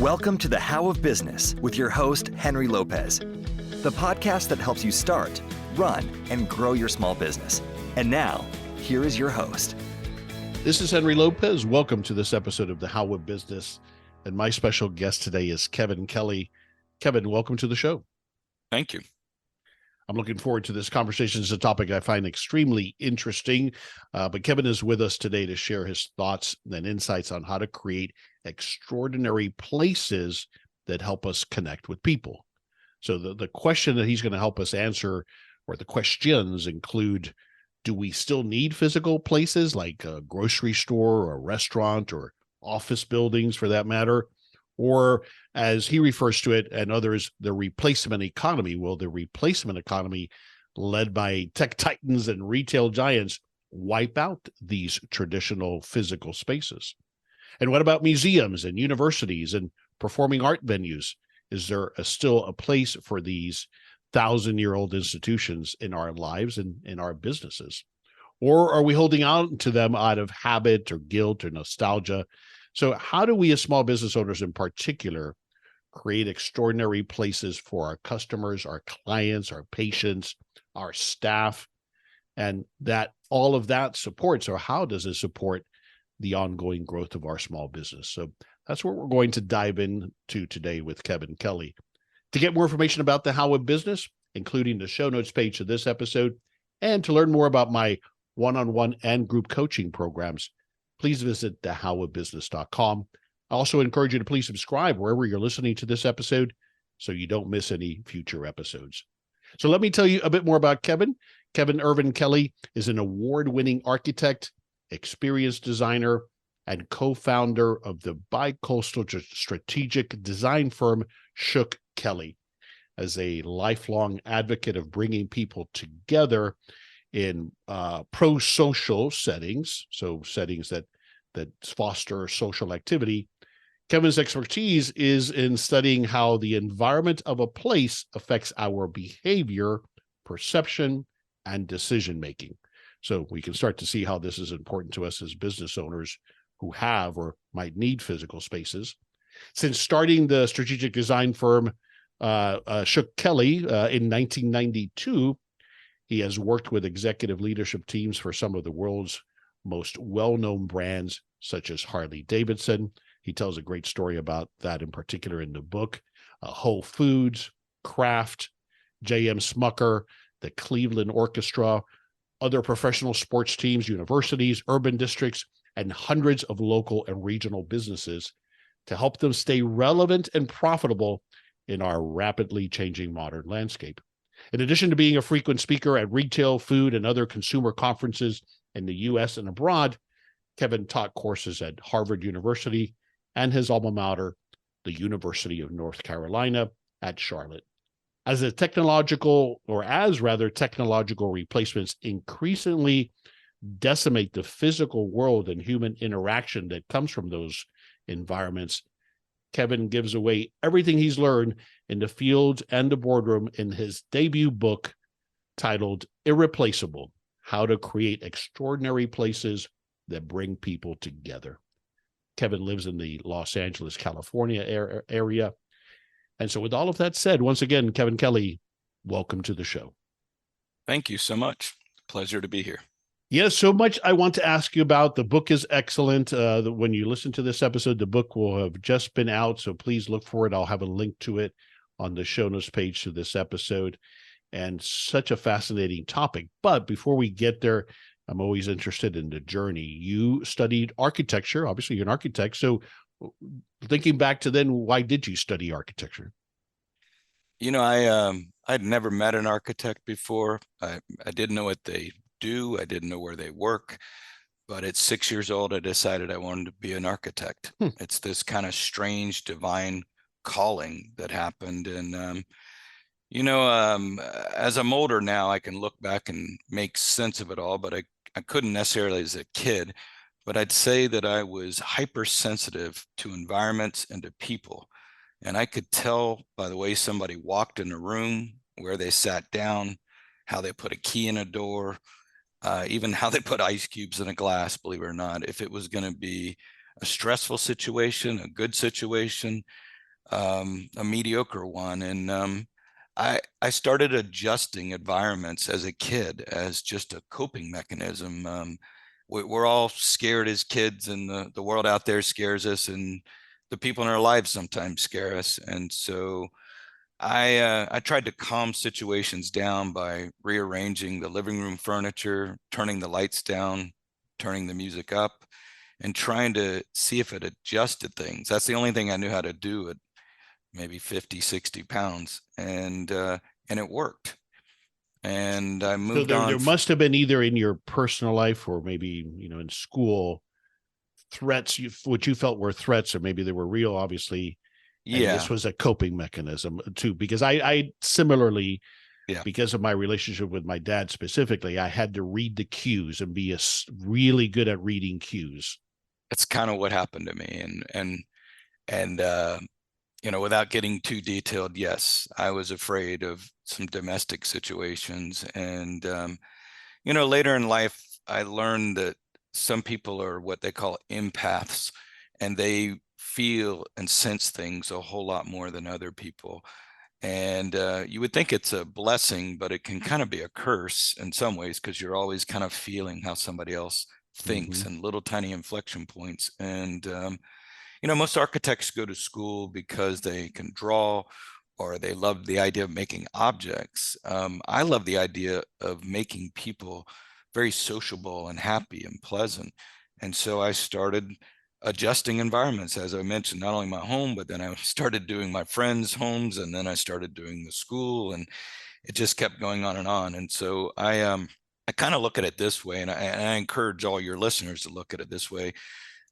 Welcome to the How of Business with your host, Henry Lopez, the podcast that helps you start, run, and grow your small business. And now, here is your host. This is Henry Lopez. Welcome to this episode of the How of Business. And my special guest today is Ervin Kelley. Kevin, welcome to the show. Thank you. I'm looking forward to this conversation. It's a topic I find extremely interesting, but Kevin is with us today to share his thoughts and insights on how to create extraordinary places that help us connect with people. So the question that he's going to help us answer, or the questions include, do we still need physical places like a grocery store or a restaurant or office buildings for that matter? Or as he refers to it and others, the replacement economy. Will the replacement economy led by tech titans and retail giants wipe out these traditional physical spaces? And what about museums and universities and performing art venues? Is there still a place for these 1,000-year-old institutions in our lives and in our businesses? Or are we holding on to them out of habit or guilt or nostalgia? So how do we as small business owners in particular create extraordinary places for our customers, our clients, our patients, our staff, and that all of that supports, or how does it support the ongoing growth of our small business? So that's what we're going to dive into today with Ervin Kelley. To get more information about the How of Business, including the show notes page of this episode, and to learn more about my one-on-one and group coaching programs, please visit thehowofbusiness.com. I also encourage you to please subscribe wherever you're listening to this episode so you don't miss any future episodes. So let me tell you a bit more about Kevin. Ervin Kelley is an award-winning architect, experienced designer, and co-founder of the bi-coastal strategic design firm Shook Kelley. As a lifelong advocate of bringing people together in pro-social settings, so settings that foster social activity, Kevin's expertise is in studying how the environment of a place affects our behavior, perception, and decision-making. So we can start to see how this is important to us as business owners who have or might need physical spaces. Since starting the strategic design firm Shook Kelley in 1992, he has worked with executive leadership teams for some of the world's most well-known brands, such as HarleyDavidson. He tells a great story about that in particular in the book. Whole Foods, Kraft, J.M. Smucker, the Cleveland Orchestra, other professional sports teams, universities, urban districts, and hundreds of local and regional businesses to help them stay relevant and profitable in our rapidly changing modern landscape. In addition to being a frequent speaker at retail, food, and other consumer conferences in the U.S. and abroad, Kevin taught courses at Harvard University and his alma mater, the University of North Carolina at Charlotte. As technological replacements increasingly decimate the physical world and human interaction that comes from those environments, Kevin gives away everything he's learned in the field and the boardroom in his debut book titled Irreplaceable: How to Create Extraordinary Places That Bring People Together. Kevin lives in the Los Angeles, California area. And so with all of that said, once again, Ervin Kelley, welcome to the show. Thank you so much. Pleasure to be here. Yes, so much I want to ask you about. The book is excellent. When you listen to this episode, the book will have just been out, so please look for it. I'll have a link to it on the show notes page to this episode. And such a fascinating topic. But before we get there, I'm always interested in the journey. You studied architecture. Obviously, you're an architect. So thinking back to then, why did you study architecture? You know, I'd never met an architect before. I didn't know what they do. I didn't know where they work. But at 6 years old, I decided I wanted to be an architect. It's this kind of strange divine calling that happened. And, as I'm older now, I can look back and make sense of it all, but I couldn't necessarily as a kid. But I'd say that I was hypersensitive to environments and to people. And I could tell by the way somebody walked in a room, where they sat down, how they put a key in a door, even how they put ice cubes in a glass, believe it or not, if it was going to be a stressful situation, a good situation. a mediocre one. And I started adjusting environments as a kid as just a coping mechanism. We're all scared as kids, and the world out there scares us, and the people in our lives sometimes scare us. And so I tried to calm situations down by rearranging the living room furniture, turning the lights down, turning the music up, and trying to see if it adjusted things. That's the only thing I knew how to do at maybe 50, 60 pounds. And it worked. And I So moved there on. must have been either in your personal life or maybe, in school, threats, what you felt were threats, or maybe they were real, obviously. And Yeah. this was a coping mechanism too, because I similarly, Yeah. because of my relationship with my dad specifically, I had to read the cues and be really good at reading cues. That's kind of what happened to me. And without getting too detailed, yes, I was afraid of some domestic situations. And, later in life, I learned that some people are what they call empaths, and they feel and sense things a whole lot more than other people. And you would think it's a blessing, but it can kind of be a curse in some ways, because you're always kind of feeling how somebody else thinks and little tiny inflection points. And, most architects go to school because they can draw, or they love the idea of making objects. I love the idea of making people very sociable and happy and pleasant. And so I started adjusting environments, as I mentioned, not only my home, but then I started doing my friends' homes, and then I started doing the school, and it just kept going on and on. And so I kind of look at it this way, and I encourage all your listeners to look at it this way.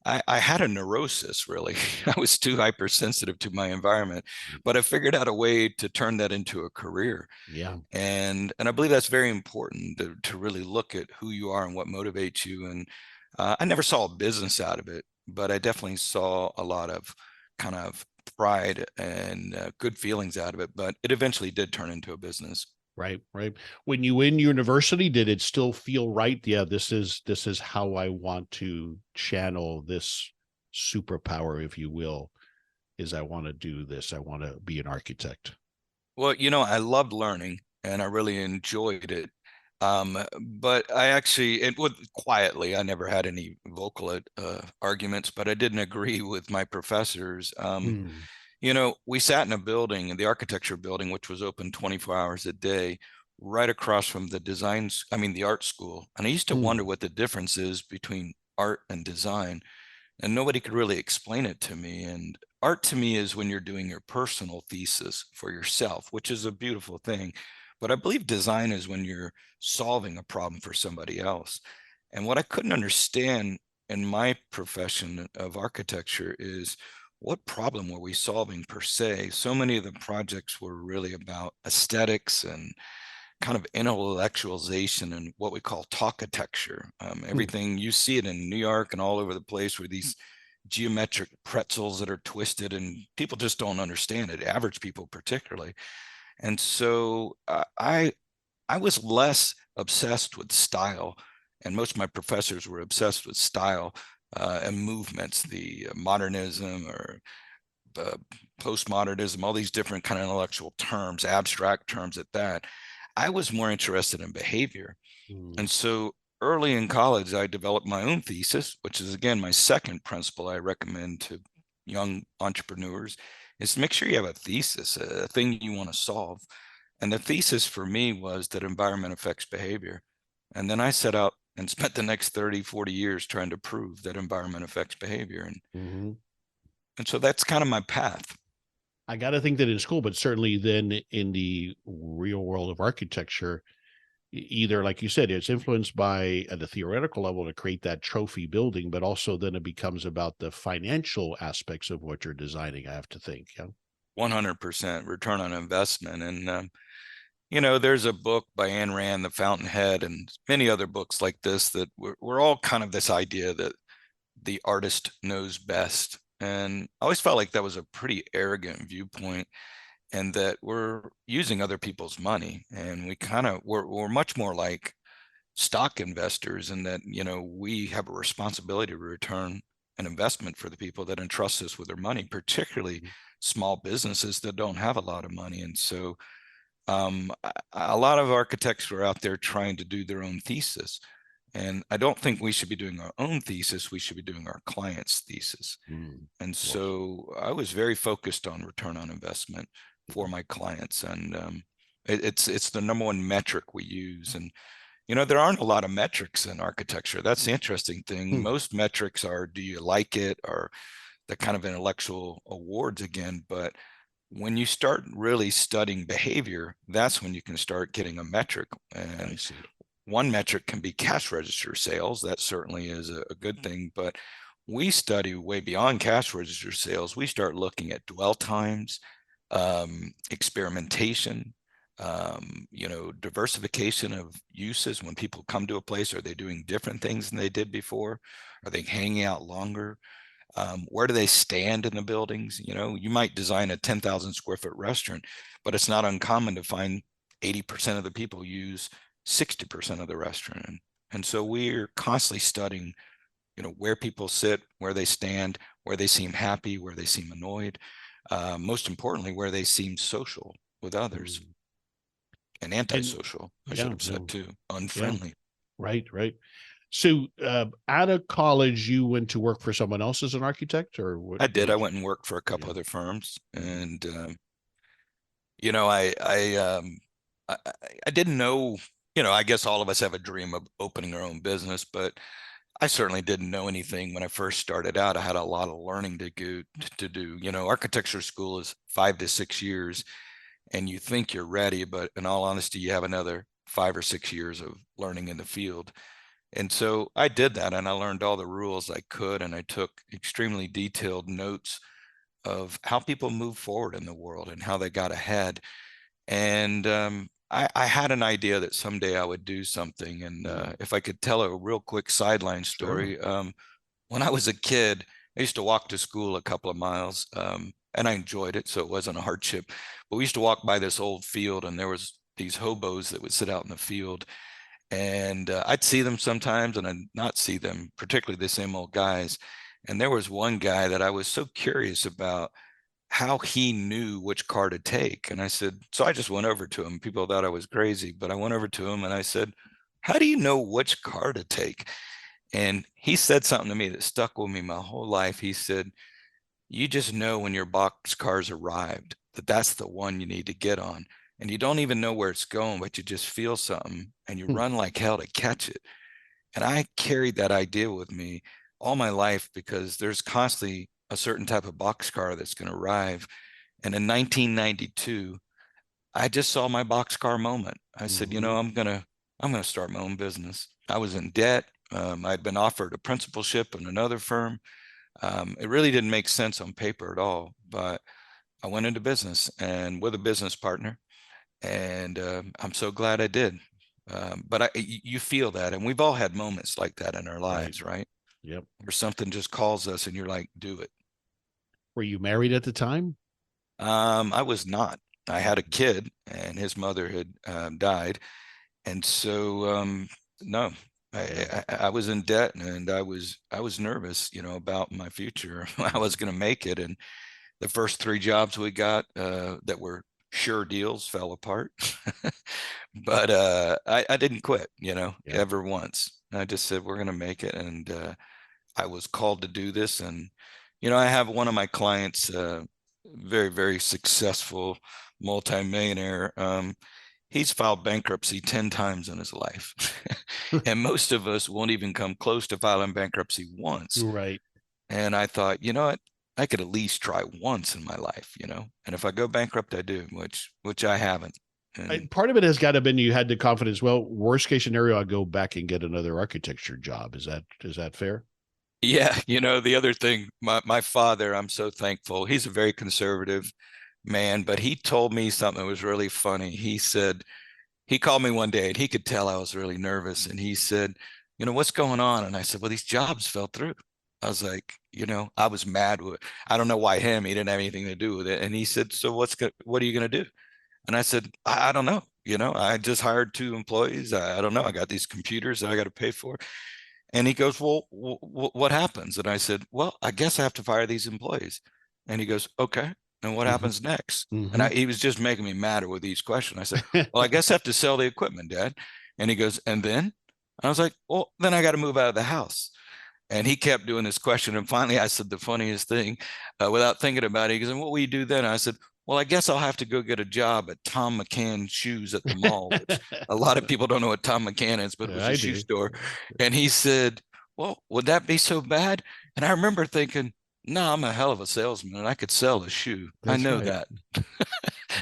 I had a neurosis, really. I was too hypersensitive to my environment, but I figured out a way to turn that into a career. Yeah. And I believe that's very important to really look at who you are and what motivates you. And I never saw a business out of it, but I definitely saw a lot of kind of pride and good feelings out of it. But it eventually did turn into a business. Right. When you in university, did it still feel right? Yeah, this is how I want to channel this superpower, if you will, is I want to do this. I want to be an architect. Well, I loved learning, and I really enjoyed it. But I actually, quietly, I never had any vocal arguments, but I didn't agree with my professors. Hmm. We sat in a building, the architecture building, which was open 24 hours a day, right across from the art school. And I used to wonder what the difference is between art and design, and nobody could really explain it to me. And art to me is when you're doing your personal thesis for yourself, which is a beautiful thing. But I believe design is when you're solving a problem for somebody else. And what I couldn't understand in my profession of architecture is, what problem were we solving per se? So many of the projects were really about aesthetics and kind of intellectualization and what we call talkitecture. Everything, you see it in New York and all over the place, where these geometric pretzels that are twisted, and people just don't understand it, average people particularly. And so I was less obsessed with style, and most of my professors were obsessed with style and movements, the modernism or postmodernism, all these different kind of intellectual terms, abstract terms at that. I was more interested in behavior. And so early in college, I developed my own thesis, which is, again, my second principle I recommend to young entrepreneurs, is to make sure you have a thesis, a thing you want to solve. And the thesis for me was that environment affects behavior. And then I set out and spent the next 30, 40 years trying to prove that environment affects behavior. And so that's kind of my path. I got to think that in school, but certainly then in the real world of architecture, either, like you said, it's influenced by at a theoretical level to create that trophy building, but also then it becomes about the financial aspects of what you're designing, I have to think. Yeah. 100% return on investment. And, there's a book by Ayn Rand, The Fountainhead, and many other books like this that we're all kind of this idea that the artist knows best. And I always felt like that was a pretty arrogant viewpoint, and that we're using other people's money, and we're much more like stock investors, and that we have a responsibility to return an investment for the people that entrust us with their money, particularly small businesses that don't have a lot of money. And so a lot of architects are out there trying to do their own thesis. And I don't think we should be doing our own thesis. We should be doing our client's thesis. And so I was very focused on return on investment for my clients. And it's the number one metric we use. And, you know, there aren't a lot of metrics in architecture. That's the interesting thing. Most metrics are, do you like it? Or the kind of intellectual awards again. But when you start really studying behavior, that's when you can start getting a metric. And one metric can be cash register sales. That certainly is a good thing. But we study way beyond cash register sales. We start looking at dwell times, experimentation, you know, diversification of uses. When people come to a place, are they doing different things than they did before? Are they hanging out longer? Where do they stand in the buildings? You know, you might design a 10,000 square foot restaurant, but it's not uncommon to find 80% of the people use 60% of the restaurant. And so we're constantly studying, you know, where people sit, where they stand, where they seem happy, where they seem annoyed. Most importantly, where they seem social with others and antisocial, I should have said too, unfriendly. Yeah. Right. So out of college, you went to work for someone else as an architect, or what? I did. I went and worked for a couple other firms, and you know, I didn't know. You know, I guess all of us have a dream of opening our own business, but I certainly didn't know anything when I first started out. I had a lot of learning to do. You know, architecture school is 5 to 6 years, and you think you're ready, but in all honesty, you have another 5 or 6 years of learning in the field. And so I did that, and I learned all the rules I could, and I took extremely detailed notes of how people move forward in the world and how they got ahead. And I had an idea that someday I would do something. And if I could tell a real quick sideline story, when I was a kid, I used to walk to school a couple of miles, and I enjoyed it, so it wasn't a hardship. But we used to walk by this old field, and there was these hobos that would sit out in the field. And I'd see them sometimes and I'd not see them, particularly the same old guys. And there was one guy that I was so curious about how he knew which car to take. And I said, so I just went over to him. People thought I was crazy, but I went over to him and I said, how do you know which car to take? And he said something to me that stuck with me my whole life. He said, you just know when your box car's arrived, that's the one you need to get on. And you don't even know where it's going, but you just feel something and you run like hell to catch it. And I carried that idea with me all my life, because there's constantly a certain type of boxcar that's going to arrive. And in 1992, I just saw my boxcar moment. I said, you know, I'm gonna start my own business. I was in debt. I'd been offered a principalship in another firm. It really didn't make sense on paper at all, but I went into business and with a business partner, and I'm so glad I did. But you feel that, and we've all had moments like that in our lives, right? Yep. Where something just calls us and you're like, do it. Were you married at the time? I was not. I had a kid, and his mother had died. And so, no, I was in debt, and I was nervous, you know, about my future. I was going to make it. And the first 3 jobs we got that were sure deals fell apart. But I didn't quit, you know, ever once. I just said, we're going to make it. And I was called to do this. And, you know, I have one of my clients, very, very successful multimillionaire. He's filed bankruptcy 10 times in his life. And most of us won't even come close to filing bankruptcy once. Right. And I thought, you know what? I could at least try once in my life, you know, and if I go bankrupt, I do, which I haven't. And part of it has got to have been you had the confidence. Well, worst case scenario, I'll go back and get another architecture job. Is that fair? Yeah, you know, the other thing, my father, I'm so thankful. He's a very conservative man, but he told me something that was really funny. He said, he called me one day and he could tell I was really nervous. And he said, you know, what's going on? And I said, well, these jobs fell through. I was like, you know, I was mad with, I don't know why him, he didn't have anything to do with it. And he said, so what are you going to do? And I said, I don't know. You know, I just hired 2 employees. I don't know. I got these computers that I got to pay for. And he goes, well, what happens? And I said, well, I guess I have to fire these employees. And he goes, okay. And what Mm-hmm. happens next? Mm-hmm. And he was just making me madder with each question. I said, well, I guess I have to sell the equipment, Dad. And he goes, and then? And I was like, well, then I got to move out of the house. And he kept doing this question. And finally, I said the funniest thing without thinking about it. He goes, and what will you do then? I said, well, I guess I'll have to go get a job at Tom McCann Shoes at the mall, which a lot of people don't know what Tom McCann is, but it was I a shoe do. store. And he said, well, would that be so bad? And I remember thinking, no, I'm a hell of a salesman and I could sell a shoe. I That's know right. that.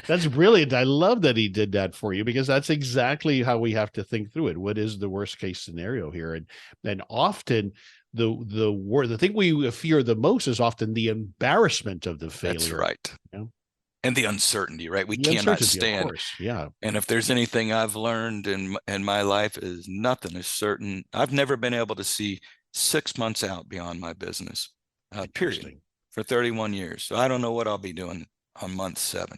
That's brilliant. I love that he did that for you, because that's exactly how we have to think through it. What is the worst case scenario here? And often the thing we fear the most is often the embarrassment of the failure. That's right. You know? And the uncertainty, right? We The cannot uncertainty, of stand. course. Yeah. And if there's anything I've learned in my life, is nothing is certain. I've never been able to see 6 months out beyond my business, period, for 31 years. So I don't know what I'll be doing on month 7.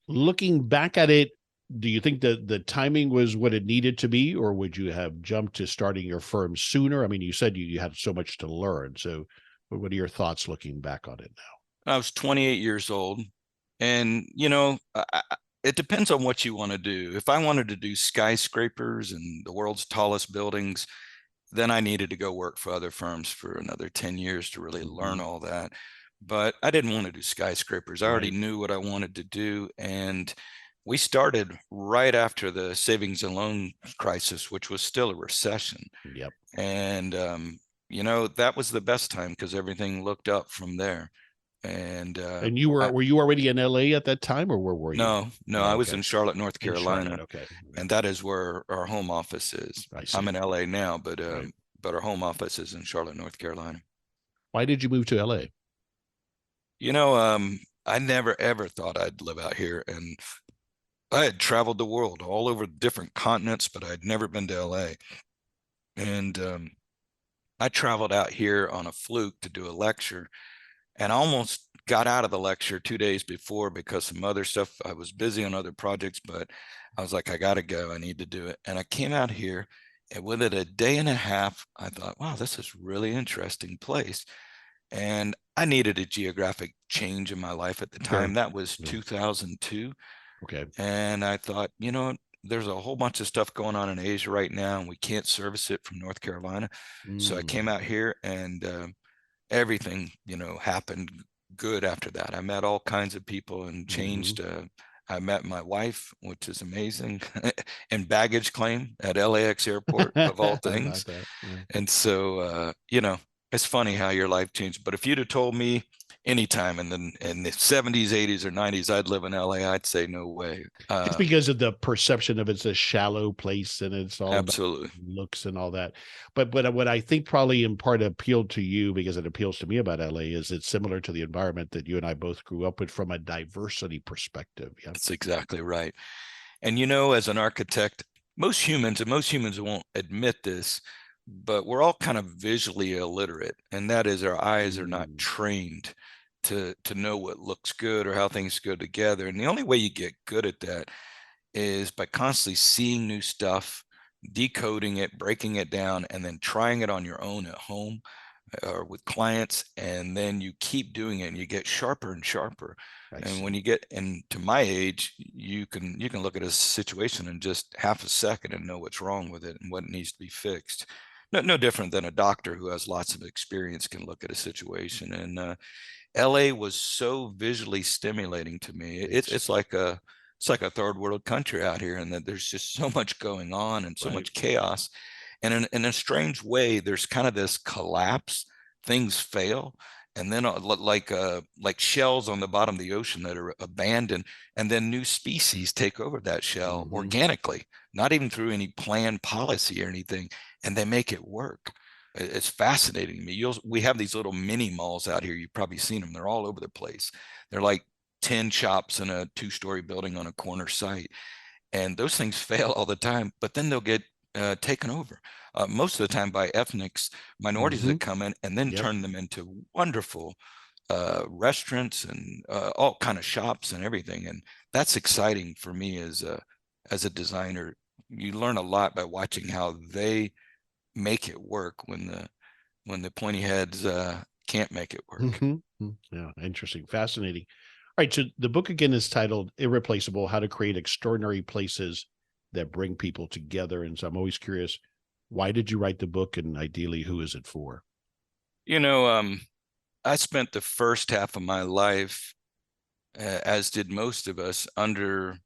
Looking back at it, do you think that the timing was what it needed to be, or would you have jumped to starting your firm sooner? I mean, you said you had so much to learn. So what are your thoughts looking back on it now? I was 28 years old. And, it depends on what you want to do. If I wanted to do skyscrapers and the world's tallest buildings, then I needed to go work for other firms for another 10 years to really learn all that. But I didn't want to do skyscrapers. I already knew what I wanted to do. And we started right after the savings and loan crisis, which was still a recession. Yep. And, that was the best time because everything looked up from there. And were you already in LA at that time, or where were you? No, I was in Charlotte, North Carolina. Charlotte, okay. And that is where our home office is. I'm in LA now, but our home office is in Charlotte, North Carolina. Why did you move to LA? I never ever thought I'd live out here, and I had traveled the world all over different continents, but I'd never been to LA. And I traveled out here on a fluke to do a lecture, and almost got out of the lecture 2 days before because some other stuff. I was busy on other projects, but I was like, I got to go. I need to do it. And I came out here, and within a day and a half, I thought, wow, this is a really interesting place. And I needed a geographic change in my life at the time. That was 2002. Okay. And I thought, there's a whole bunch of stuff going on in Asia right now, and we can't service it from North Carolina. So I came out here, and everything, happened good after that. I met all kinds of people and changed. I met my wife, which is amazing, in baggage claim at LAX airport of all things. And so, it's funny how your life changed. But if you'd have told me anytime in the 70s, 80s, or 90s, I'd live in LA, I'd say no way. It's because of the perception of it's a shallow place and it's all absolutely about looks and all that. But what I think probably in part appealed to you, because it appeals to me about LA, is it's similar to the environment that you and I both grew up with from a diversity perspective. Yeah, that's exactly right. And as an architect, most humans won't admit this, but we're all kind of visually illiterate, and that is our eyes are not trained to know what looks good or how things go together. And the only way you get good at that is by constantly seeing new stuff, decoding it, breaking it down, and then trying it on your own at home or with clients. And then you keep doing it and you get sharper and sharper. And when you get into my age, you can look at a situation in just half a second and know what's wrong with it and what needs to be fixed. No different than a doctor who has lots of experience can look at a situation. And LA was so visually stimulating to me. It's like a third world country out here, and that there's just so much going on and so much chaos. And in a strange way, there's kind of this collapse. Things fail, and then like shells on the bottom of the ocean that are abandoned, and then new species take over that shell organically, not even through any planned policy or anything, and they make it work. It's fascinating to me. We have these little mini malls out here. You've probably seen them. They're all over the place. They're like 10 shops in a 2-story building on a corner site. And those things fail all the time, but then they'll get taken over most of the time by ethnics, minorities that come in and then turn them into wonderful restaurants and all kind of shops and everything. And that's exciting for me as a designer. You learn a lot by watching how they make it work when the pointy heads can't make it work. Yeah, interesting, fascinating. All right, so the book again is titled Irreplaceable: How to Create Extraordinary Places That Bring People Together. And so I'm always curious, why did you write the book, and ideally, who is it for? I spent the first half of my life, as did most of us, under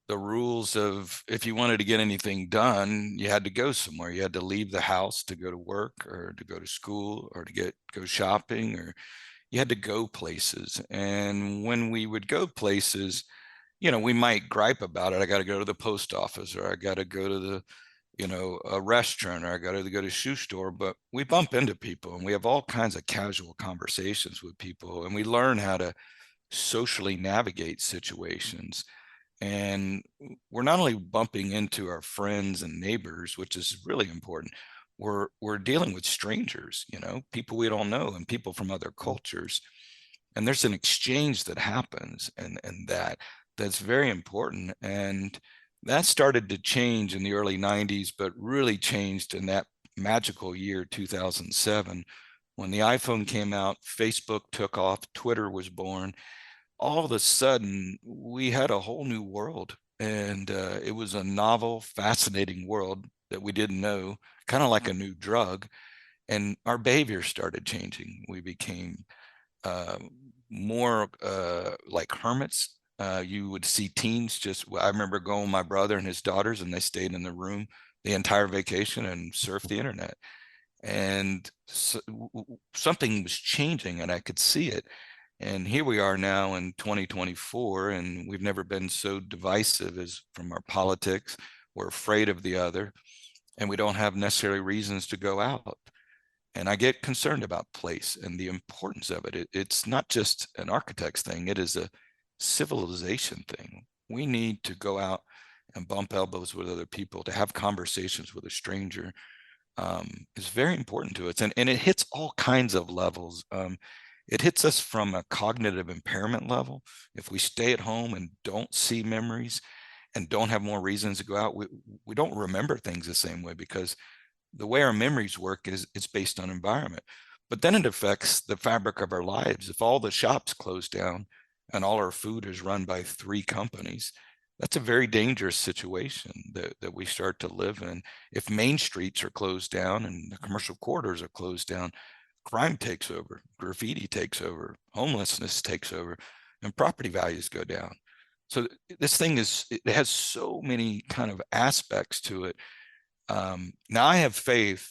the rules of, if you wanted to get anything done, you had to go somewhere. You had to leave the house to go to work or to go to school or to go shopping, or you had to go places. And when we would go places, we might gripe about it. I got to go to the post office, or I got to go to a restaurant, or I got to go to a shoe store. But we bump into people and we have all kinds of casual conversations with people, and we learn how to socially navigate situations. And we're not only bumping into our friends and neighbors, which is really important, we're dealing with strangers, people we don't know, and people from other cultures. And there's an exchange that happens, and that's very important. And that started to change in the early 90s, but really changed in that magical year 2007, when the iPhone came out, Facebook took off, Twitter was born. All of a sudden, we had a whole new world. And it was a novel, fascinating world that we didn't know, kind of like a new drug. And our behavior started changing. We became more like hermits. You would see teens I remember going with my brother and his daughters, and they stayed in the room the entire vacation and surfed the internet. And so, something was changing, and I could see it. And here we are now in 2024, and we've never been so divisive as from our politics. We're afraid of the other, and we don't have necessarily reasons to go out. And I get concerned about place and the importance of it. It's not just an architect's thing. It is a civilization thing. We need to go out and bump elbows with other people, to have conversations with a stranger. Is very important to us. And it hits all kinds of levels. It hits us from a cognitive impairment level. If we stay at home and don't see memories and don't have more reasons to go out, we don't remember things the same way, because the way our memories work is it's based on environment. But then it affects the fabric of our lives. If all the shops close down and all our food is run by 3 companies, that's a very dangerous situation that we start to live in. If main streets are closed down and the commercial corridors are closed down, crime takes over, graffiti takes over, homelessness takes over, and property values go down. So this thing it has so many kind of aspects to it. Now I have faith.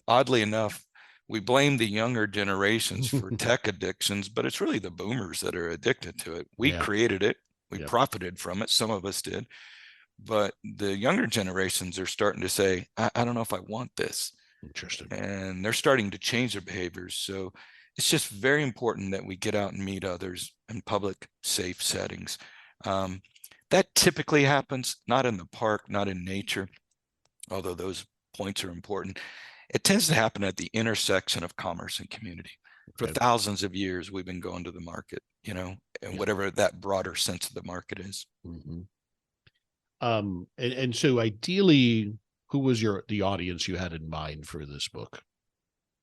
Oddly enough, we blame the younger generations for tech addictions, but it's really the boomers that are addicted to it. We created it. We profited from it. Some of us did. But the younger generations are starting to say, I don't know if I want this. Interesting. And they're starting to change their behaviors. So it's just very important that we get out and meet others in public, safe settings. That typically happens not in the park, not in nature, although those points are important. It tends to happen at the intersection of commerce and community. For thousands of years, we've been going to the market, and whatever that broader sense of the market is. Mm-hmm. And so ideally, who was the audience you had in mind for this book?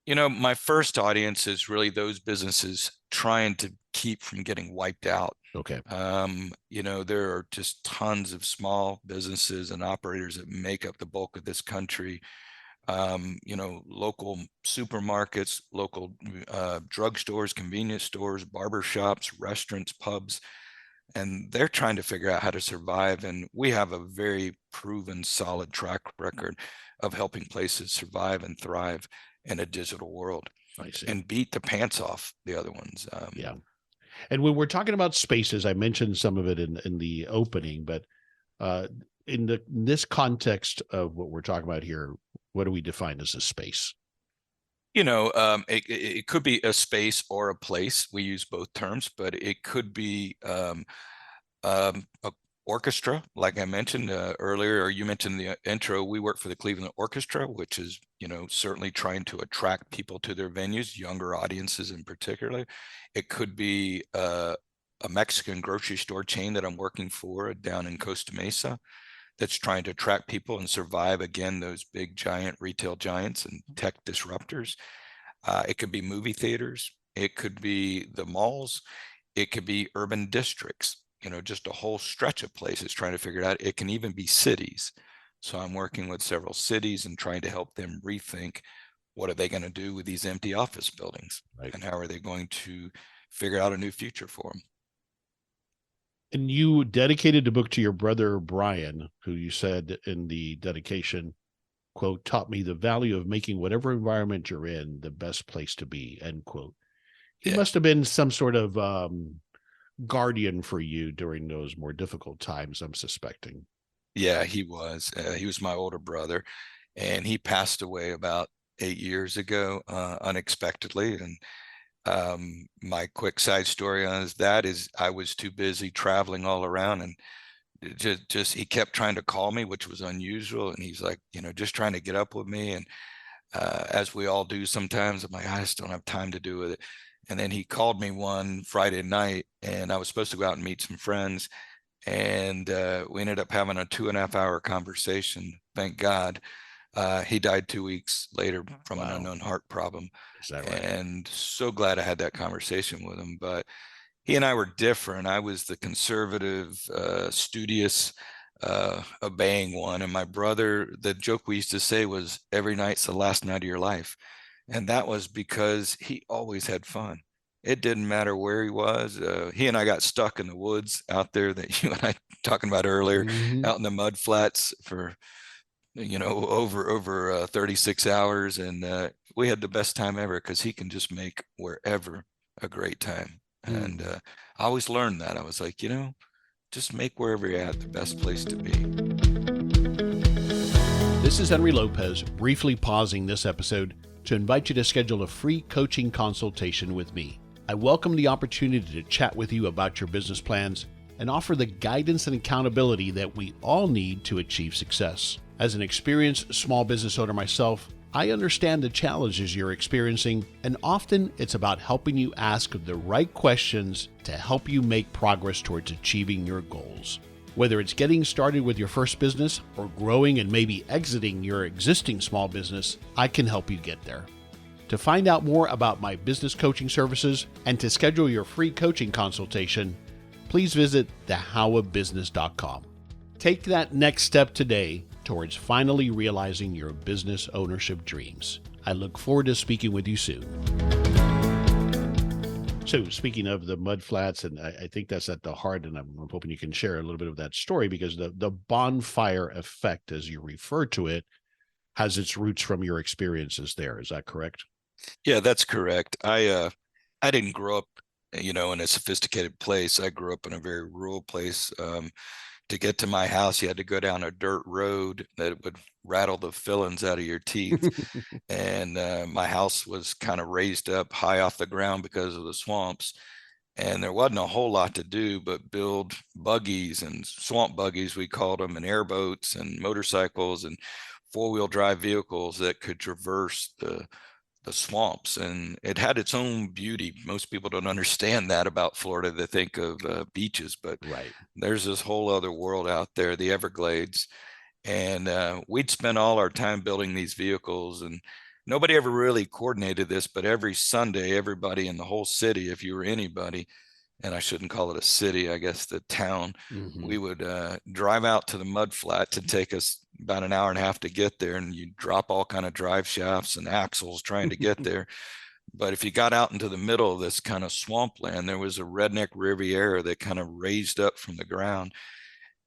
My first audience is really those businesses trying to keep from getting wiped out. Okay. There are just tons of small businesses and operators that make up the bulk of this country. Local supermarkets, local drugstores, convenience stores, barber shops, restaurants, pubs, and they're trying to figure out how to survive. And we have a very proven, solid track record of helping places survive and thrive in a digital world. I see. And beat the pants off the other ones. And when we're talking about spaces, I mentioned some of it in the opening, but in this context of what we're talking about here, what do we define as a space? It could be a space or a place. We use both terms, but it could be a orchestra, like I mentioned earlier, or you mentioned in the intro. We work for the Cleveland Orchestra, which is, certainly trying to attract people to their venues, younger audiences in particular. It could be a Mexican grocery store chain that I'm working for down in Costa Mesa. that's trying to attract people and survive, again, those big giant retail giants and tech disruptors. It could be movie theaters. It could be the malls. It could be urban districts, just a whole stretch of places trying to figure it out. It can even be cities. So I'm working with several cities and trying to help them rethink, what are they going to do with these empty office buildings? Right. And how are they going to figure out a new future for them? And you dedicated the book to your brother, Brian, who you said in the dedication, quote, taught me the value of making whatever environment you're in the best place to be, end quote. He Yeah. must have been some sort of guardian for you during those more difficult times, I'm suspecting. Yeah, he was. He was my older brother, and he passed away about 8 years ago, unexpectedly. And my quick side story on that is I was too busy traveling all around, and just he kept trying to call me, which was unusual. And he's like, just trying to get up with me. And as we all do sometimes, I'm like, I just don't have time to do with it. And then he called me one Friday night, and I was supposed to go out and meet some friends. And we ended up having a 2.5-hour conversation. Thank God. He died 2 weeks later from an unknown heart problem. Is that right? And so glad I had that conversation with him. But he and I were different. I was the conservative, studious, obeying one. And my brother, the joke we used to say was, every night's the last night of your life. And that was because he always had fun. It didn't matter where he was. He and I got stuck in the woods out there that you and I talking about earlier, out in the mud flats for, over 36 hours. And we had the best time ever, because he can just make wherever a great time. And I always learned that. I was like, just make wherever you're at the best place to be. This is Henry Lopez, briefly pausing this episode to invite you to schedule a free coaching consultation with me. I welcome the opportunity to chat with you about your business plans and offer the guidance and accountability that we all need to achieve success. As an experienced small business owner myself, I understand the challenges you're experiencing, and often it's about helping you ask the right questions to help you make progress towards achieving your goals. Whether it's getting started with your first business or growing and maybe exiting your existing small business, I can help you get there. To find out more about my business coaching services and to schedule your free coaching consultation, please visit thehowofbusiness.com. Take that next step today towards finally realizing your business ownership dreams. I look forward to speaking with you soon. So speaking of the mud flats, and I think that's at the heart, and I'm hoping you can share a little bit of that story, because the bonfire effect, as you refer to it, has its roots from your experiences there. Is that correct? Yeah, that's correct. I didn't grow up, in a sophisticated place. I grew up in a very rural place. To get to my house, you had to go down a dirt road that would rattle the fillings out of your teeth. And my house was kind of raised up high off the ground because of the swamps. And there wasn't a whole lot to do but build buggies and swamp buggies, we called them, and airboats and motorcycles and four-wheel drive vehicles that could traverse the swamps. And it had its own beauty. Most people don't understand that about Florida. They think of beaches, but there's this whole other world out there, the Everglades. And we'd spend all our time building these vehicles, and nobody ever really coordinated this, but every Sunday, everybody in the whole city, if you were anybody, and I shouldn't call it a city, I guess the town, we would drive out to the mud flats. It'd take us about an hour and a half to get there, and you drop all kind of drive shafts and axles trying to get there. But if you got out into the middle of this kind of swampland, there was a redneck Riviera that kind of raised up from the ground.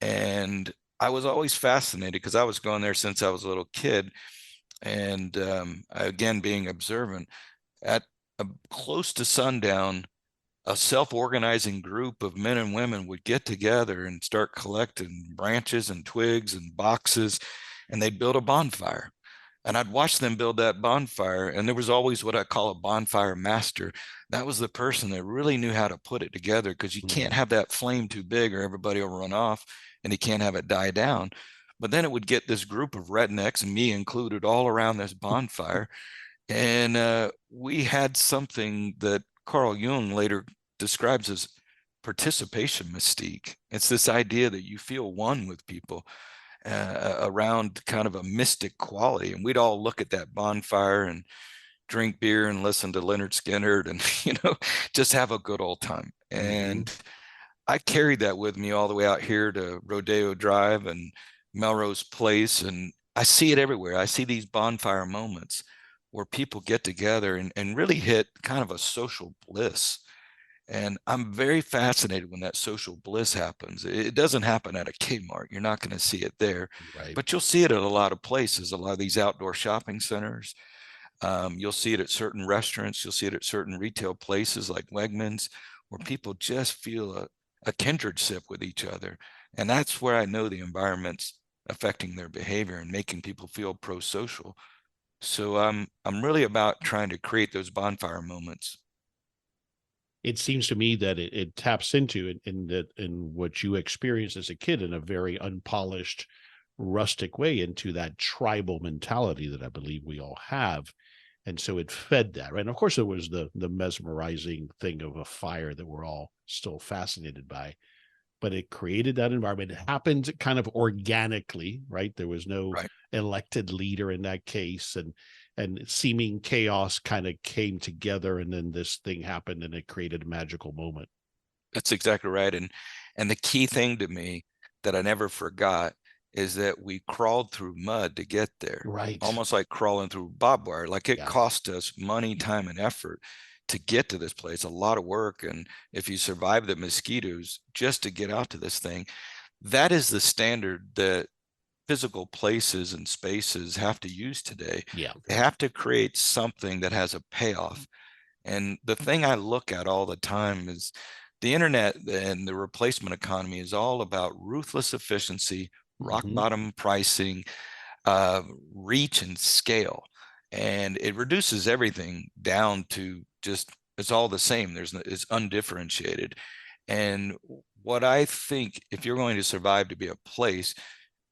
And I was always fascinated, because I was going there since I was a little kid. And again, being observant, at close to sundown, a self-organizing group of men and women would get together and start collecting branches and twigs and boxes, and they'd build a bonfire. And I'd watch them build that bonfire, and there was always what I call a bonfire master. That was the person that really knew how to put it together, because you can't have that flame too big or everybody will run off, and you can't have it die down. But then it would get this group of rednecks, and me included, all around this bonfire. And we had something that Carl Jung later describes as participation mystique. It's this idea that you feel one with people. around kind of a mystic quality. And we'd all look at that bonfire and drink beer and listen to Leonard Skinner and, just have a good old time. And I carried that with me all the way out here to Rodeo Drive and Melrose Place. And I see it everywhere. I see these bonfire moments where people get together and really hit kind of a social bliss. And I'm very fascinated when that social bliss happens. It doesn't happen at a Kmart. You're not going to see it there, Right. but you'll see it at a lot of places, a lot of these outdoor shopping centers. You'll see it at certain restaurants. You'll see it at certain retail places like Wegmans, where people just feel a kindredship with each other. And that's where I know the environment's affecting their behavior and making people feel pro-social. So I'm really about trying to create those bonfire moments. It seems to me that it taps into in what you experienced as a kid in a very unpolished, rustic way, into that tribal mentality that I believe we all have. And so it fed that, right? And of course, there was the mesmerizing thing of a fire that we're all still fascinated by, but it created that environment. It happened kind of organically, right? There was no elected leader in that case, and seeming chaos kind of came together, and then this thing happened and it created a magical moment. That's exactly right. And the key thing to me that I never forgot is that we crawled through mud to get there. Right. Almost like crawling through barbed wire. Like it cost us money, time, and effort to get to this place, a lot of work. And if you survive the mosquitoes just to get out to this thing, that is the standard that physical places and spaces have to use today. Yeah. They have to create something that has a payoff. And the thing I look at all the time is the internet and the replacement economy is all about ruthless efficiency, rock bottom pricing, reach and scale. And it reduces everything down to just, it's all the same. It's undifferentiated. And what I think, if you're going to survive to be a place,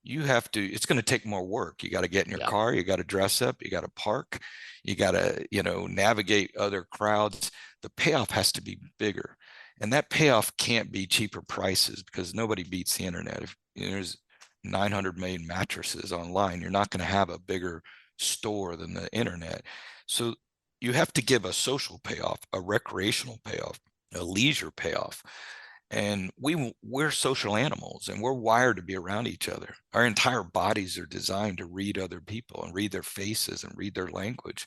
you have to, it's going to take more work. You got to get in your car, you got to dress up, you got to park, you got to, navigate other crowds. The payoff has to be bigger. And that payoff can't be cheaper prices, because nobody beats the internet. If there's 900 million mattresses online, you're not going to have a bigger store than the internet. So you have to give a social payoff, a recreational payoff, a leisure payoff. And we're social animals, and we're wired to be around each other. Our entire bodies are designed to read other people and read their faces and read their language.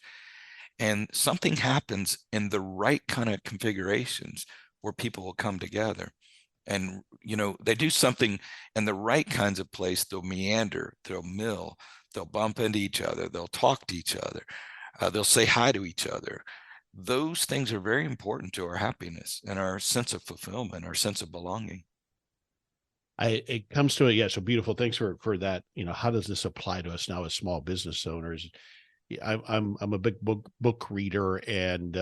And something happens in the right kind of configurations where people will come together. And, they do something in the right kinds of place. They'll meander, they'll mill, they'll bump into each other, they'll talk to each other, they'll say hi to each other. Those things are very important to our happiness and our sense of fulfillment, our sense of belonging. It comes to it. Yeah. So beautiful. Thanks for that. How does this apply to us now as small business owners? I'm a big book reader, and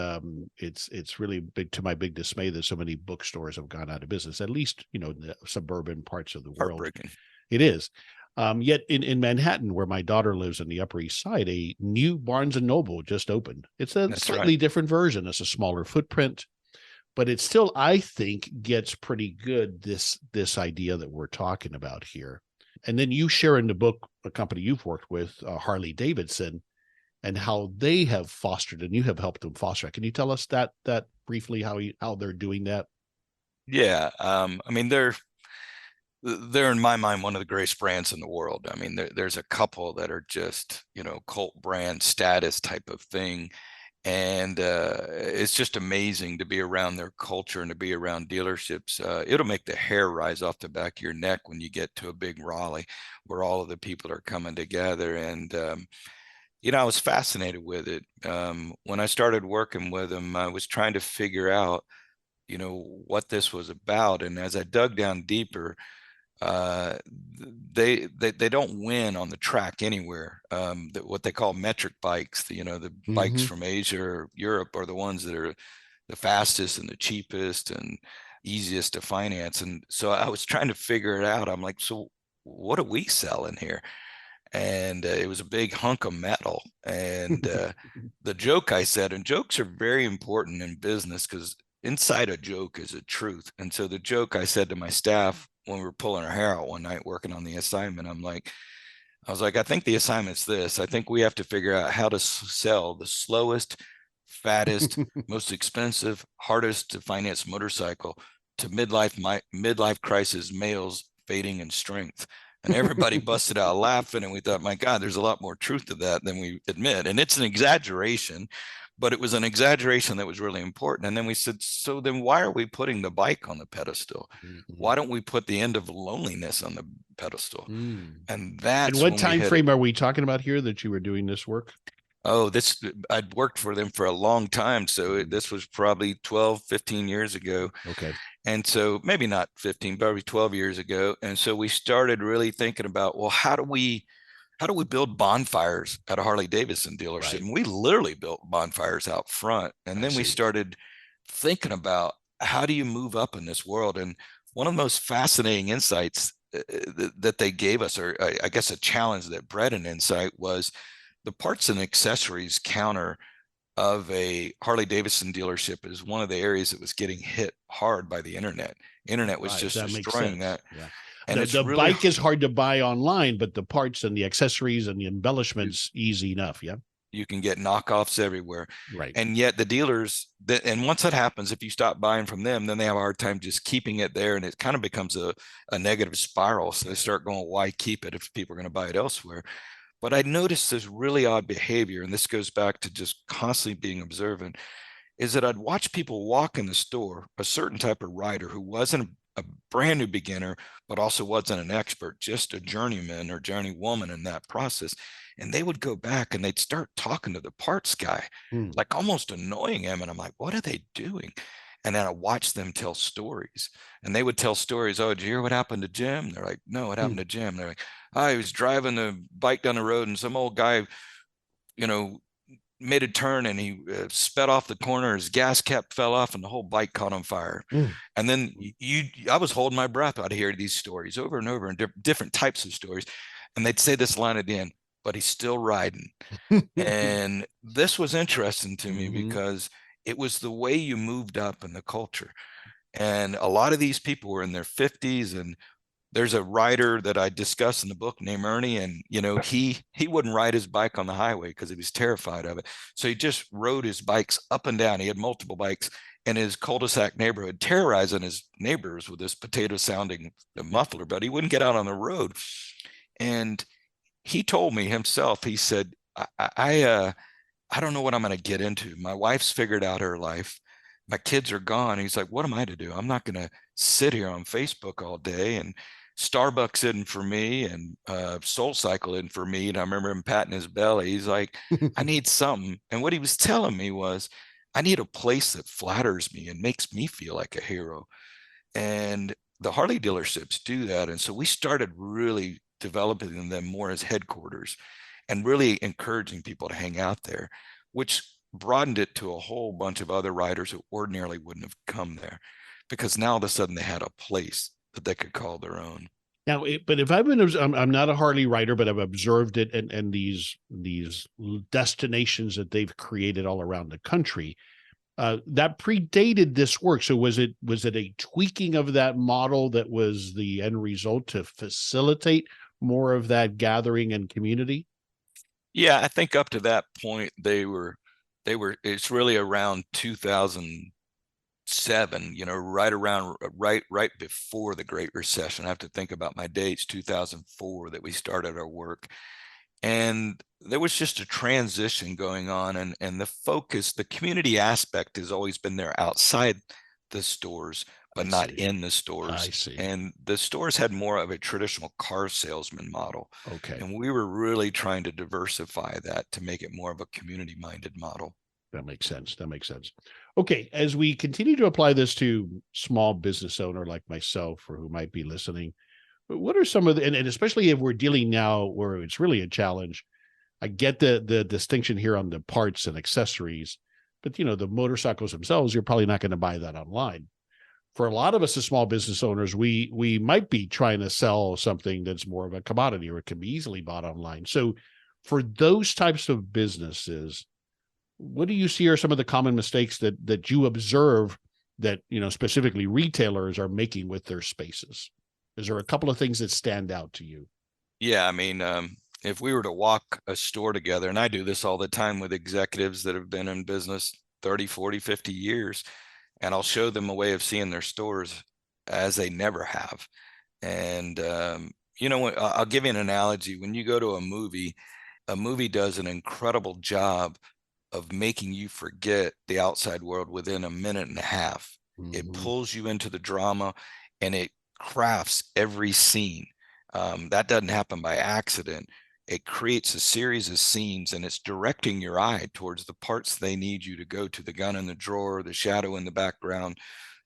it's really big, to my big dismay, that so many bookstores have gone out of business, at least, in the suburban parts of the world. Heartbreaking. It is. Yet in Manhattan, where my daughter lives on the Upper East Side, a new Barnes and Noble just opened. It's a slightly different version. It's a smaller footprint, but it still, I think, gets pretty good, this idea that we're talking about here. And then you share in the book a company you've worked with, HarleyDavidson, and how they have fostered, and you have helped them foster. Can you tell us that briefly, how they're doing that? Yeah. They're in my mind one of the greatest brands in the world. There's a couple that are just, cult brand status type of thing. And it's just amazing to be around their culture and to be around dealerships. It'll make the hair rise off the back of your neck when you get to a big Raleigh where all of the people are coming together. And, I was fascinated with it. When I started working with them, I was trying to figure out, what this was about. And as I dug down deeper, they don't win on the track anywhere. What they call metric bikes, the bikes from Asia or Europe are the ones that are the fastest and the cheapest and easiest to finance. And so I was trying to figure it out. I'm like, so what do we sell in here? And it was a big hunk of metal. And the joke I said, and jokes are very important in business, because inside a joke is a truth. And so the joke I said to my staff when we were pulling our hair out one night working on the assignment. I was like, I think the assignment's this. I think we have to figure out how to sell the slowest, fattest, most expensive, hardest to finance motorcycle to midlife crisis males fading in strength. And everybody busted out laughing. And we thought, my God, there's a lot more truth to that than we admit. And it's an exaggeration, but it was an exaggeration that was really important. And then we said, so then why are we putting the bike on the pedestal? Why don't we put the end of loneliness on the pedestal? And that's what time frame are we talking about here that you were doing this work? Oh, I'd worked for them for a long time. So this was probably 12, 15 years ago. Okay. And so maybe not 15, probably 12 years ago. And so we started really thinking about, well, how do we build bonfires at a Harley-Davidson dealership? Right. And we literally built bonfires out front. And then we started thinking about, how do you move up in this world? And one of the most fascinating insights that they gave us, or I guess a challenge that bred an insight, was the parts and accessories counter of a Harley-Davidson dealership is one of the areas that was getting hit hard by the internet. Internet was just destroying that. Yeah. And the really bike is hard to buy online, but the parts and the accessories and the embellishments easy enough. Yeah. You can get knockoffs everywhere. Right. And yet the dealers and once that happens, if you stop buying from them, then they have a hard time just keeping it there. And it kind of becomes a negative spiral. So they start going, why keep it if people are going to buy it elsewhere? But I noticed this really odd behavior, and this goes back to just constantly being observant, is that I'd watch people walk in the store, a certain type of rider who wasn't a brand new beginner, but also wasn't an expert, just a journeyman or journeywoman in that process. And they would go back and they'd start talking to the parts guy, like almost annoying him. And I'm like, what are they doing? And then I watched them tell stories, and they would tell stories. Oh, did you hear what happened to Jim? They're like, no, what happened to Jim? They're like, oh, he was driving the bike down the road and some old guy, made a turn and he sped off the corner. His gas cap fell off and the whole bike caught on fire. And then I was holding my breath. I'd hear these stories over and over, and different types of stories. And they'd say this line at the end, but he's still riding. And this was interesting to me because it was the way you moved up in the culture. And a lot of these people were in their 50s. And there's a rider that I discuss in the book named Ernie. And, he wouldn't ride his bike on the highway because he was terrified of it. So he just rode his bikes up and down. He had multiple bikes in his cul-de-sac neighborhood, terrorizing his neighbors with this potato sounding muffler, but he wouldn't get out on the road. And he told me himself, he said, I don't know what I'm going to get into. My wife's figured out her life. My kids are gone. He's like, what am I to do? I'm not going to sit here on Facebook all day. And Starbucks isn't for me, and Soul Cycle isn't for me. And I remember him patting his belly. He's like, I need something. And what he was telling me was, I need a place that flatters me and makes me feel like a hero. And the Harley dealerships do that. And so we started really developing them more as headquarters and really encouraging people to hang out there, which broadened it to a whole bunch of other riders who ordinarily wouldn't have come there, because now all of a sudden they had a place that they could call their own. Now, but if I'm not a Harley rider, but I've observed it and these destinations that they've created all around the country, that predated this work. So was it a tweaking of that model that was the end result to facilitate more of that gathering and community? Yeah, I think up to that point it's really around 2007, right before the Great Recession. I have to think about my dates, 2004 that we started our work. And there was just a transition going on, and the focus, the community aspect has always been there outside the stores, but not in the stores. I see. And the stores had more of a traditional car salesman model. Okay. And we were really trying to diversify that to make it more of a community-minded model. That makes sense. Okay. As we continue to apply this to small business owner like myself, or who might be listening, what are some of and especially if we're dealing now where it's really a challenge, I get the distinction here on the parts and accessories, but the motorcycles themselves, you're probably not going to buy that online. For a lot of us as small business owners, we might be trying to sell something that's more of a commodity, or it can be easily bought online. So for those types of businesses, what do you see are some of the common mistakes that you observe that, specifically retailers are making with their spaces? Is there a couple of things that stand out to you? Yeah, I mean, if we were to walk a store together, and I do this all the time with executives that have been in business 30, 40, 50 years, and I'll show them a way of seeing their stores as they never have. And, I'll give you an analogy. When you go to a movie does an incredible job of making you forget the outside world within a minute and a half. It pulls you into the drama and it crafts every scene. That doesn't happen by accident. It creates a series of scenes and it's directing your eye towards the parts they need you to go to, the gun in the drawer, the shadow in the background,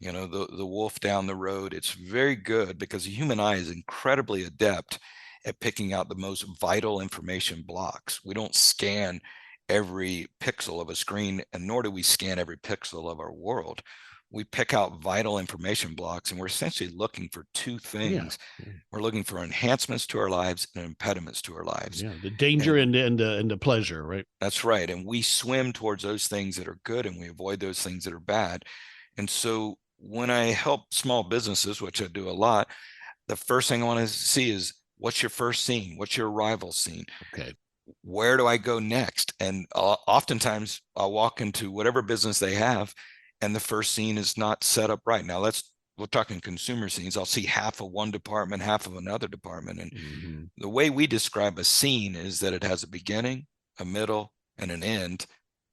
the wolf down the road. It's very good because the human eye is incredibly adept at picking out the most vital information blocks. We don't scan every pixel of a screen, and nor do we scan every pixel of our world. We pick out vital information blocks, and we're essentially looking for two things. Yeah. We're looking for enhancements to our lives and impediments to our lives. Yeah, the danger and the pleasure, right? That's right. And we swim towards those things that are good, and we avoid those things that are bad. And so when I help small businesses, which I do a lot, the first thing I want to see is, what's your first scene? What's your arrival scene? Okay. Where do I go next? And oftentimes I'll walk into whatever business they have, and the first scene is not set up right. Now we're talking consumer scenes. I'll see half of one department, half of another department. And the way we describe a scene is that it has a beginning, a middle, and an end,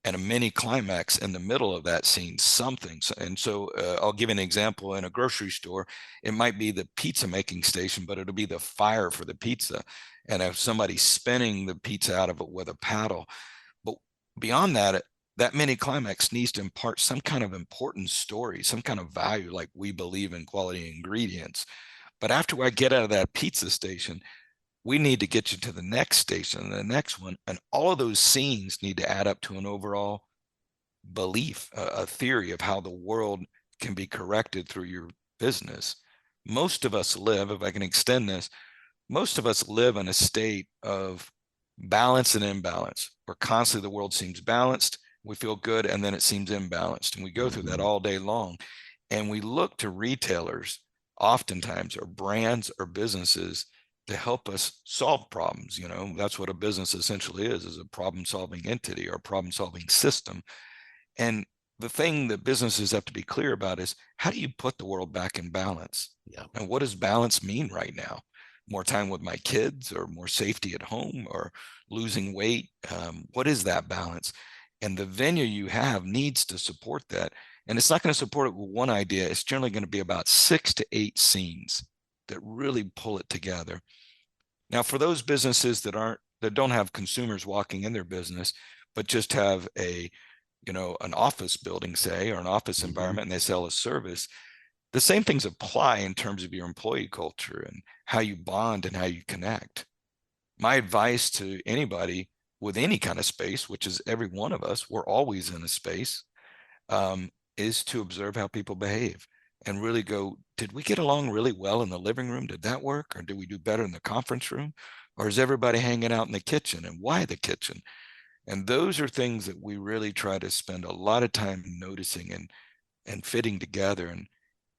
and a mini climax in the middle of that scene, something. And so I'll give you an example. In a grocery store, it might be the pizza making station, but it'll be the fire for the pizza. And if somebody's spinning the pizza out of it with a paddle. But beyond that, that mini climax needs to impart some kind of important story, some kind of value, like we believe in quality ingredients. But after I get out of that pizza station, we need to get you to the next station and the next one. And all of those scenes need to add up to an overall belief, a theory of how the world can be corrected through your business. Most of us live, if I can extend this, most of us live in a state of balance and imbalance, where constantly the world seems balanced, we feel good, and then it seems imbalanced. And we go through that all day long. And we look to retailers oftentimes, or brands or businesses, to help us solve problems. That's what a business essentially is a problem-solving entity or a problem-solving system. And the thing that businesses have to be clear about is, how do you put the world back in balance? Yeah. And what does balance mean right now? More time with my kids, or more safety at home, or losing weight? What is that balance? And the venue you have needs to support that. And it's not going to support it with one idea. It's generally going to be about 6 to 8 scenes that really pull it together. Now, for those businesses that don't have consumers walking in their business, but just have an office building, say, or an office environment, and they sell a service, the same things apply in terms of your employee culture and how you bond and how you connect. My advice to anybody with any kind of space, which is every one of us, we're always in a space, is to observe how people behave and really go, did we get along really well in the living room? Did that work? Or did we do better in the conference room? Or is everybody hanging out in the kitchen? And why the kitchen? And those are things that we really try to spend a lot of time noticing and fitting together. And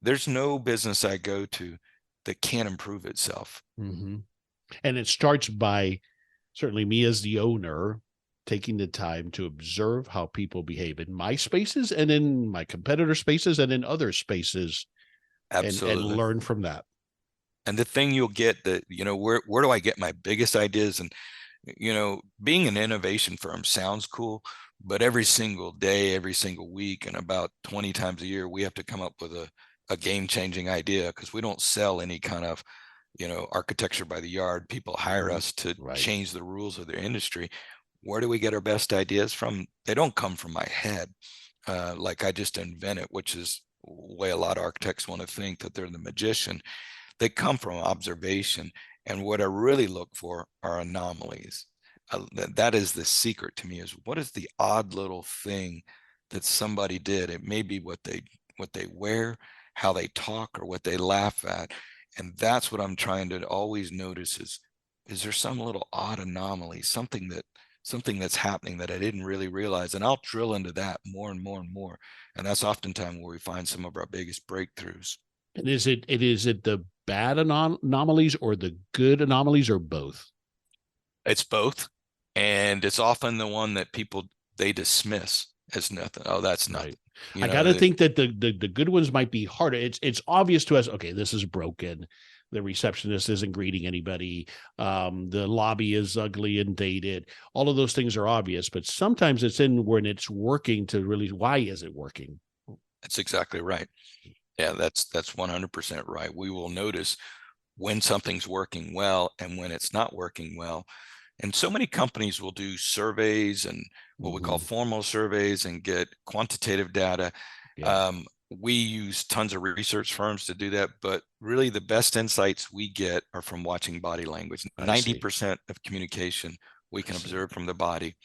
there's no business I go to that can't improve itself. And it starts by, certainly me as the owner, taking the time to observe how people behave in my spaces and in my competitor spaces and in other spaces. Absolutely. And learn from that. And the thing you'll get that, where do I get my biggest ideas? And, being an innovation firm sounds cool, but every single day, every single week, and about 20 times a year, we have to come up with a game-changing idea, because we don't sell any kind of, architecture by the yard. People hire us to change the rules of their industry. Where do we get our best ideas from? They don't come from my head, like I just invent it, which is the way a lot of architects want to think that they're the magician. They come from observation. And what I really look for are anomalies. That is the secret to me, is what is the odd little thing that somebody did? It may be what they wear, how they talk, or what they laugh at. And that's what I'm trying to always notice is there some little odd anomaly, something that's happening that I didn't really realize? And I'll drill into that more and more and more. And that's oftentimes where we find some of our biggest breakthroughs. And is it the bad anomalies or the good anomalies, or both? It's both. And it's often the one that they dismiss as nothing. Oh, that's nothing. Right. I got to think that the good ones might be harder. It's obvious to us, okay, this is broken. The receptionist isn't greeting anybody. The lobby is ugly and dated. All of those things are obvious, but sometimes it's in when it's working to really, why is it working? That's exactly right. Yeah, that's 100% right. We will notice when something's working well and when it's not working well. And so many companies will do surveys and what we call formal surveys and get quantitative data. Yeah. We use tons of research firms to do that, but really the best insights we get are from watching body language. 90% of communication we can observe from the body.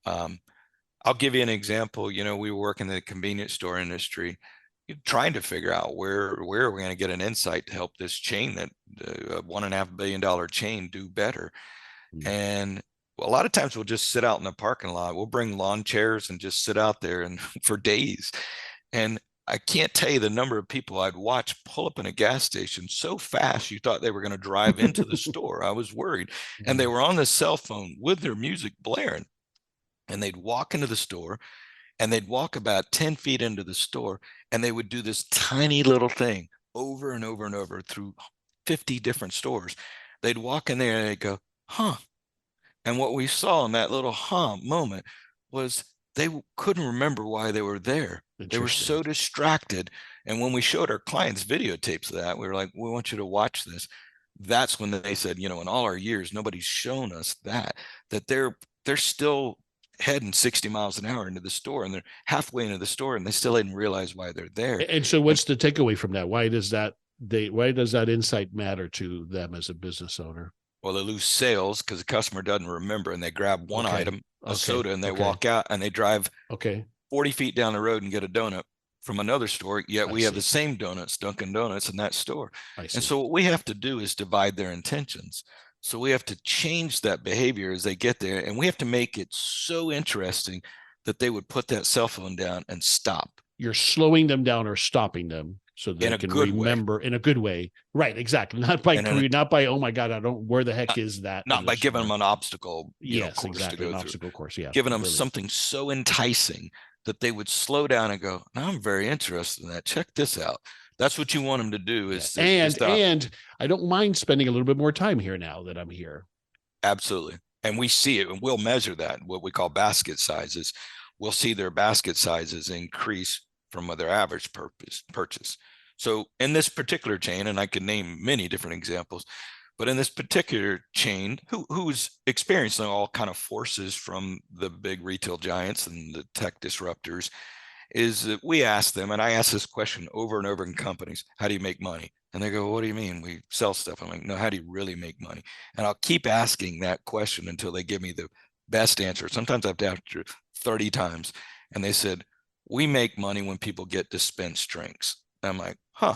I'll give you an example. We work in the convenience store industry, trying to figure out where are we going to get an insight to help this chain, that $1.5 billion chain, do better. And a lot of times we'll just sit out in the parking lot. We'll bring lawn chairs and just sit out there and for days. And I can't tell you the number of people I'd watch pull up in a gas station so fast you thought they were going to drive into the store. I was worried. And they were on the cell phone with their music blaring. And they'd walk into the store, and they'd walk about 10 feet into the store, and they would do this tiny little thing over and over and over through 50 different stores. They'd walk in there and they'd go, huh. And what we saw in that little moment was they couldn't remember why they were there. They were so distracted. And when we showed our clients videotapes of that, we were like, we want you to watch this. That's when they said, in all our years, nobody's shown us that they're still heading 60 miles an hour into the store, and they're halfway into the store and they still didn't realize why they're there. And so what's the takeaway from that? Why does that insight matter to them as a business owner? Well, they lose sales because the customer doesn't remember, and they grab one item, a soda, and they walk out and they drive 40 feet down the road and get a donut from another store. Yet we have the same donuts, Dunkin' Donuts, in that store. And so what we have to do is divide their intentions. So we have to change that behavior as they get there, and we have to make it so interesting that they would put that cell phone down and stop. You're slowing them down or stopping them so they can remember in a good way. Right, exactly. Not by, oh my God, where the heck is that? Not by giving them an obstacle. Yes, exactly. An obstacle course. Yeah. Giving them something so enticing that they would slow down and go, I'm very interested in that. Check this out. That's what you want them to do. And I don't mind spending a little bit more time here now that I'm here. Absolutely. And we see it, and we'll measure that, what we call basket sizes. We'll see their basket sizes increase from their average purchase. So in this particular chain, and I could name many different examples, but in this particular chain, who's experiencing all kind of forces from the big retail giants and the tech disruptors, is that we ask them, and I ask this question over and over in companies, how do you make money? And they go, what do you mean? We sell stuff. I'm like, no, how do you really make money? And I'll keep asking that question until they give me the best answer. Sometimes I've asked 30 times, and they said, we make money when people get dispensed drinks. And I'm like, huh,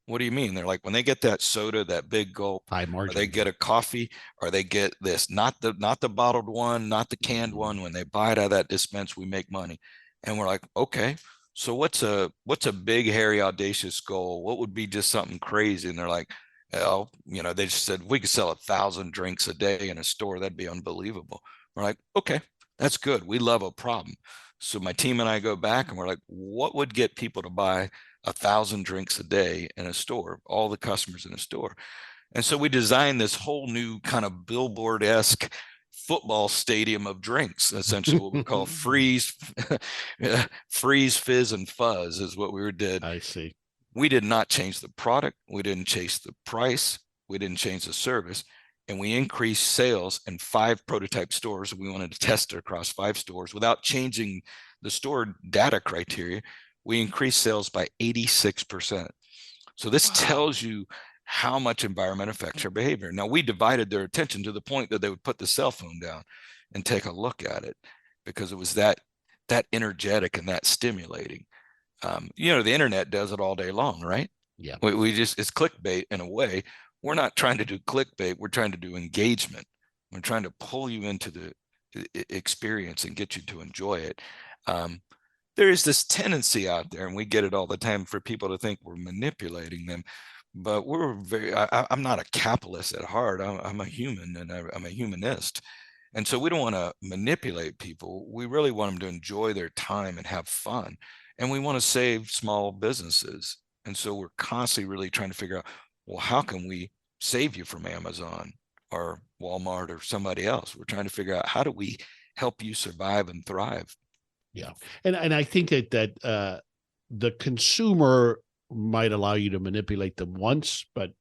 what do you mean? They're like, when they get that soda, that big gulp, high margin, or they get a coffee, or they get this, not the bottled one, not the canned one. When they buy it out of that dispense, we make money. And we're like, okay, so what's a big, hairy, audacious goal? What would be just something crazy? And they're like, oh, they just said, we could sell 1,000 drinks a day in a store. That'd be unbelievable. We're like, okay, that's good. We love a problem. So my team and I go back and we're like, what would get people to buy 1,000 drinks a day in a store, all the customers in a store? And so we designed this whole new kind of billboard-esque football stadium of drinks, essentially what we call freeze, fizz, and fuzz is what we did. I see. We did not change the product. We didn't change the price. We didn't change the service. And we increased sales in 5 prototype stores. We wanted to test it across 5 stores without changing the store data criteria. We increased sales by 86%. So this tells you how much environment affects our behavior. Now, we divided their attention to the point that they would put the cell phone down and take a look at it because it was that energetic and that stimulating. The internet does it all day long, right? Yeah. It's clickbait in a way. We're not trying to do clickbait. We're trying to do engagement. We're trying to pull you into the experience and get you to enjoy it. There is this tendency out there, and we get it all the time, for people to think we're manipulating them. but I'm not a capitalist at heart. I'm a human, and I'm a humanist. And so we don't want to manipulate people. We really want them to enjoy their time and have fun. And we want to save small businesses. And so we're constantly really trying to figure out, well, how can we save you from Amazon or Walmart or somebody else? We're trying to figure out, how do we help you survive and thrive? Yeah. And I think that the consumer might allow you to manipulate them once, but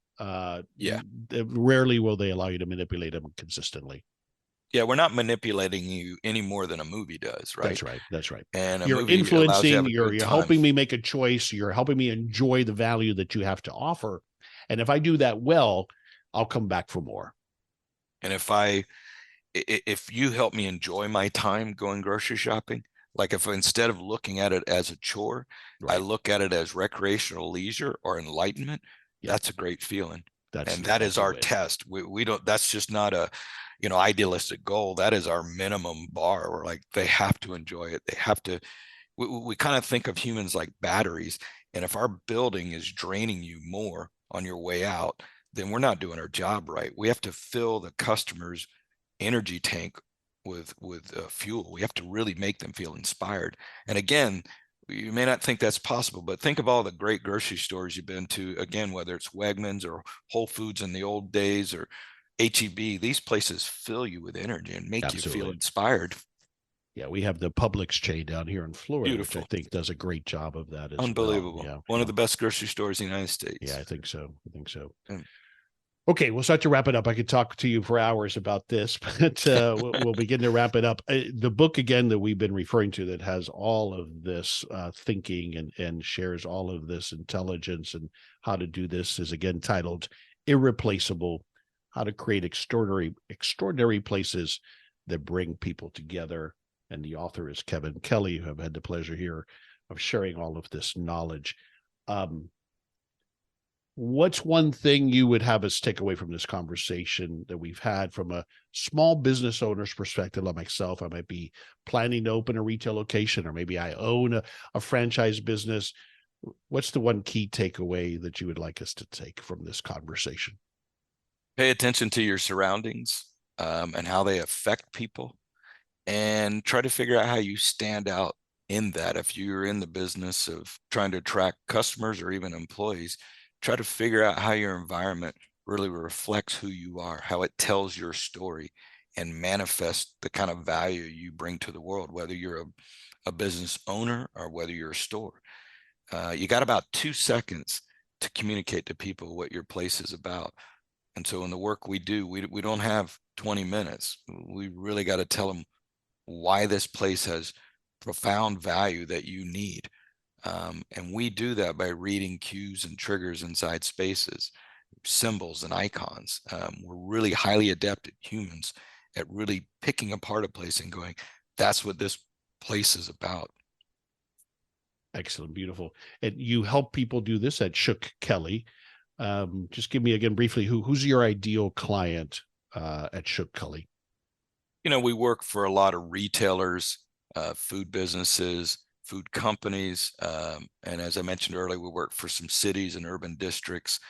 Yeah. rarely will they allow you to manipulate them consistently. Yeah, we're not manipulating you any more than a movie does, right? That's right. That's right. And a You're movie allows you to influencing, have a you're good time. helping me make a choice. You're helping me enjoy the value that you have to offer. And if I do that well, I'll come back for more. And if you help me enjoy my time going grocery shopping, like if instead of looking at it as a chore, I Right. look at it as recreational leisure or enlightenment, Yeah. that's a great feeling. And that That's is a our win. test. We don't, that's just not a, idealistic goal. That is our minimum bar. We're like, they have to enjoy it. They have to, we kind of think of humans like batteries. And if our building is draining you more on your way out, then we're not doing our job right. We have to fill the customer's energy tank with fuel. We have to really make them feel inspired. And again, you may not think that's possible, but think of all the great grocery stores you've been to, again, whether it's Wegmans or Whole Foods in the old days or HEB. These places fill you with energy and make you feel Absolutely. inspired. Yeah, we have the Publix chain down here in Florida, which I Beautiful. think does a great job of that as well. Unbelievable. Yeah, One of yeah. the best grocery stores in the United States. Yeah, I think so. I think so. Mm. Okay, we'll start to wrap it up. I could talk to you for hours about this, but we'll begin to wrap it up. The book, again, that we've been referring to that has all of this thinking and shares all of this intelligence and how to do this is, again, titled Irreplaceable: How to Create Extraordinary Places That Bring People Together. And the author is Ervin Kelley, who I've had the pleasure here of sharing all of this knowledge. What's one thing you would have us take away from this conversation that we've had from a small business owner's perspective? Like myself, I might be planning to open a retail location, or maybe I own a franchise business. What's the one key takeaway that you would like us to take from this conversation? Pay attention to your surroundings and how they affect people, and try to figure out how you stand out in that. If you're in the business of trying to attract customers or even employees, try to figure out how your environment really reflects who you are, how it tells your story and manifests the kind of value you bring to the world, whether you're a business owner or whether you're a store. You got about 2 seconds to communicate to people what your place is about. And so in the work we do, we don't have 20 minutes. We really got to tell them why this place has profound value that you need. And we do that by reading cues and triggers inside spaces, symbols and icons. We're really highly adapted humans at really picking apart a place and going, that's what this place is about. Excellent. Beautiful. And you help people do this at Shook Kelley. Just give me again briefly, who's your ideal client at Shook Kelley? We work for a lot of retailers, food businesses, food companies. And as I mentioned earlier, we work for some cities and urban districts,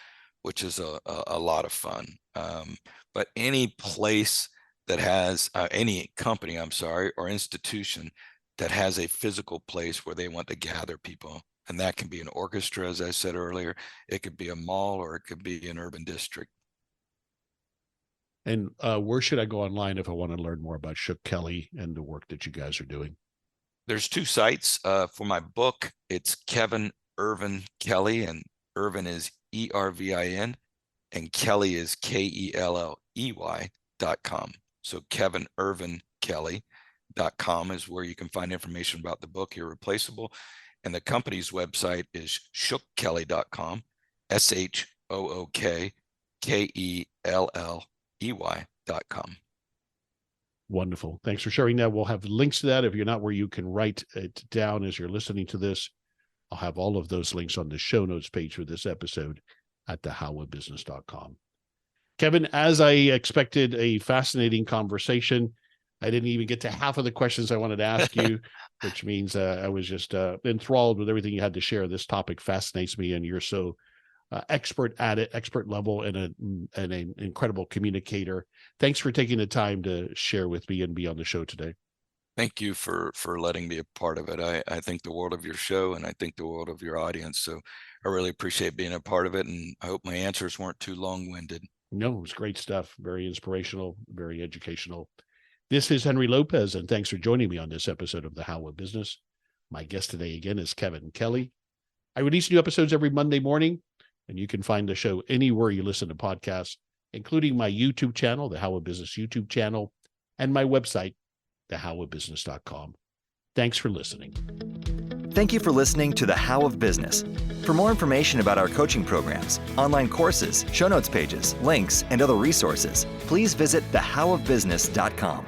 which is a lot of fun. But any place that has any company, or institution that has a physical place where they want to gather people. And that can be an orchestra, as I said earlier. It could be a mall, or it could be an urban district. And where should I go online if I want to learn more about Shook Kelley and the work that you guys are doing? There's 2 sites for my book. It's Ervin Kelley, and Ervin is ERVIN, and Kelley is KELLEY.com. So KevinErvinKelley.com is where you can find information about the book, Irreplaceable. And the company's website is ShookKelley.com, SHOOKKELLEY.com. Wonderful. Thanks for sharing that. We'll have links to that. If you're not where you can write it down as you're listening to this, I'll have all of those links on the show notes page for this episode at thehowofbusiness.com. Kevin, as I expected, a fascinating conversation. I didn't even get to half of the questions I wanted to ask you, which means I was just enthralled with everything you had to share. This topic fascinates me, and you're so expert at it, expert level, and an incredible communicator. Thanks for taking the time to share with me and be on the show today. Thank you for letting me a part of it. I think the world of your show, and I think the world of your audience. So I really appreciate being a part of it, and I hope my answers weren't too long-winded. No, it was great stuff. Very inspirational, very educational. This is Henry Lopez, and thanks for joining me on this episode of The How of Business. My guest today again is Ervin Kelley. I release new episodes every Monday morning, and you can find the show anywhere you listen to podcasts, including my YouTube channel, the How of Business YouTube channel, and my website, thehowofbusiness.com. Thanks for listening. Thank you for listening to The How of Business. For more information about our coaching programs, online courses, show notes pages, links, and other resources, please visit thehowofbusiness.com.